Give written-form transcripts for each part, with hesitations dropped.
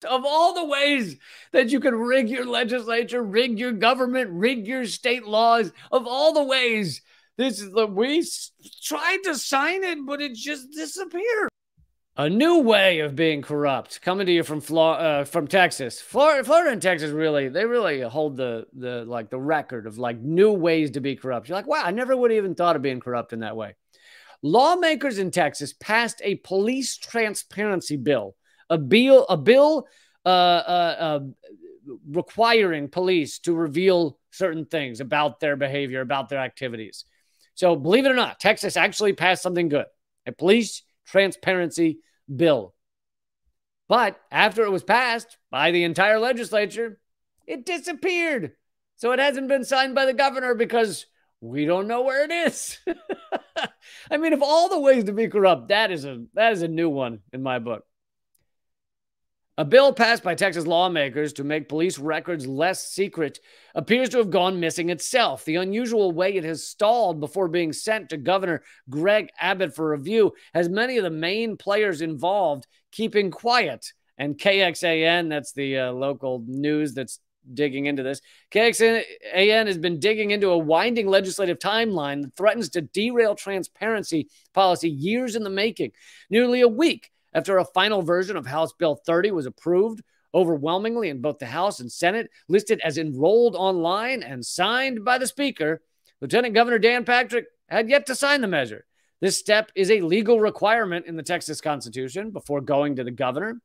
Of all the ways that you can rig your legislature, rig your government, rig your state laws, of all the ways, we tried to sign it, but it just disappeared. A new way of being corrupt coming to you from Texas. Florida and Texas really hold the record of like new ways to be corrupt. You're like, wow, I never would have even thought of being corrupt in that way. Lawmakers in Texas passed a police transparency bill, a bill requiring police to reveal certain things about their behavior, about their activities. So believe it or not, Texas actually passed something good, a police transparency bill. But after it was passed by the entire legislature, it disappeared. So it hasn't been signed by the governor because we don't know where it is. I mean, of all the ways to be corrupt, that is a new one in my book. A bill passed by Texas lawmakers to make police records less secret appears to have gone missing itself. The unusual way it has stalled before being sent to Governor Greg Abbott for review has many of the main players involved keeping quiet. And KXAN, that's the local news that's digging into this. KXAN has been digging into a winding legislative timeline that threatens to derail transparency policy years in the making. Nearly a week after a final version of House Bill 30 was approved overwhelmingly in both the House and Senate, listed as enrolled online and signed by the Speaker, Lieutenant Governor Dan Patrick had yet to sign the measure. This step is a legal requirement in the Texas Constitution before going to the governor.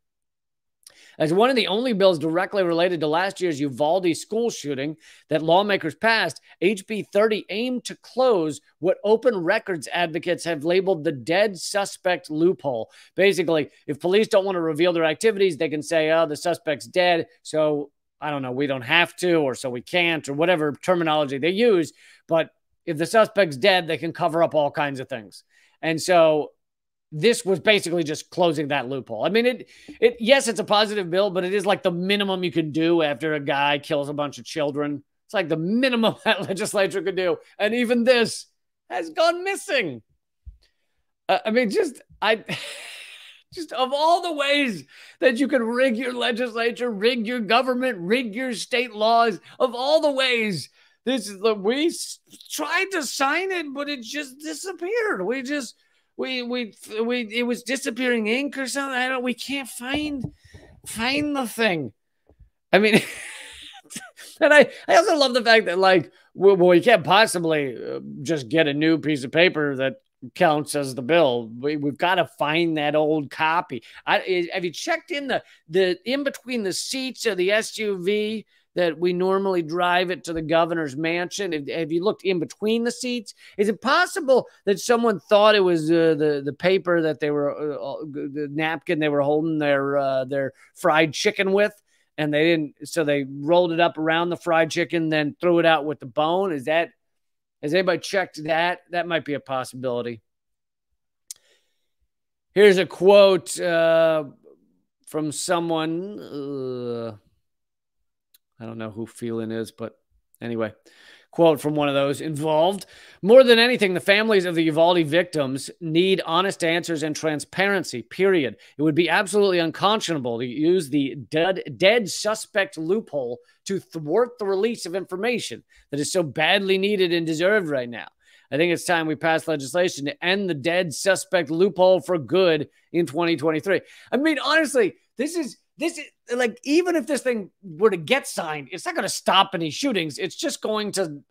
As one of the only bills directly related to last year's Uvalde school shooting that lawmakers passed, HB 30 aimed to close what open records advocates have labeled the dead suspect loophole. Basically, if police don't want to reveal their activities, they can say, oh, the suspect's dead, so I don't know, we don't have to, or so we can't, or whatever terminology they use. But if the suspect's dead, they can cover up all kinds of things. And so this was basically just closing that loophole. I mean, yes, it's a positive bill, but it is like the minimum you can do after a guy kills a bunch of children. It's like the minimum that legislature could do. And even this has gone missing. I mean, just of all the ways that you can rig your legislature, rig your government, rig your state laws, of all the ways, we tried to sign it, but it just disappeared. It was disappearing ink or something. We can't find the thing. I mean, and I also love the fact that well, you can't possibly just get a new piece of paper that counts as the bill. We've got to find that old copy. Have you checked in the in between the seats of the SUV that we normally drive it to the governor's mansion? Have you looked in between the seats? Is it possible that someone thought it was the paper that they were the napkin they were holding their fried chicken with, and they didn't? So they rolled it up around the fried chicken, then threw it out with the bone. Has anybody checked that? That might be a possibility. Here's a quote from someone. I don't know who Phelan is, but anyway, quote from one of those involved. More than anything, the families of the Uvalde victims need honest answers and transparency, period. It would be absolutely unconscionable to use the dead suspect loophole to thwart the release of information that is so badly needed and deserved right now. I think it's time we pass legislation to end the dead suspect loophole for good in 2023. I mean, honestly, this is like, even if this thing were to get signed, it's not going to stop any shootings. It's just going to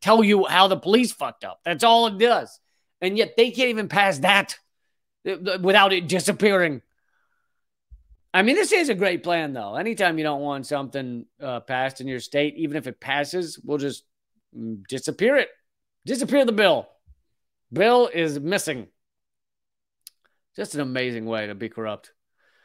tell you how the police fucked up. That's all it does. And yet they can't even pass that without it disappearing. I mean, this is a great plan, though. Anytime you don't want something passed in your state, even if it passes, we'll just disappear it. Disappear the bill. Bill is missing. Just an amazing way to be corrupt.